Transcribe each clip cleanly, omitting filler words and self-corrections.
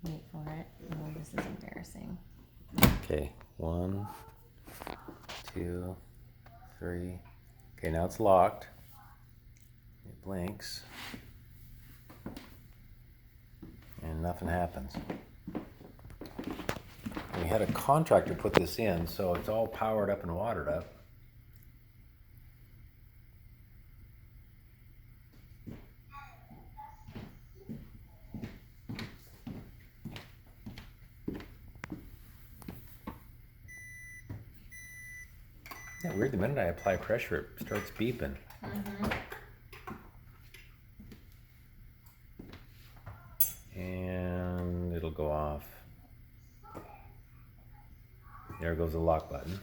Wait for it. Oh, this is embarrassing. Okay, 1, 2, 3. Okay, now it's locked. It blinks. And nothing happens. We had a contractor put this in, so it's all powered up and watered up. Yeah, weird. The minute I apply pressure, it starts beeping. And it'll go off. There goes the lock button.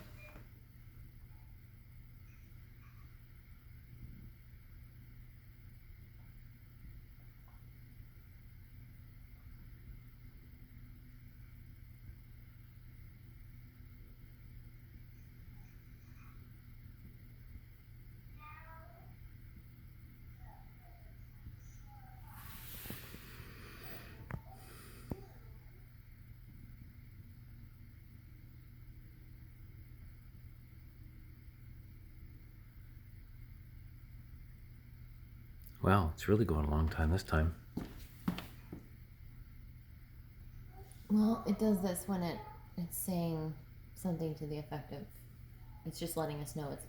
Wow, it's really going a long time this time. Well, it does this when it's saying something to the effect of, it's just letting us know it's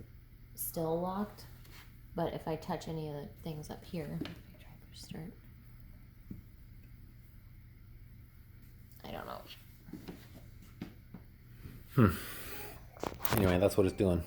still locked. But if I touch any of the things up here, if I try push start, I don't know. Anyway, that's what it's doing.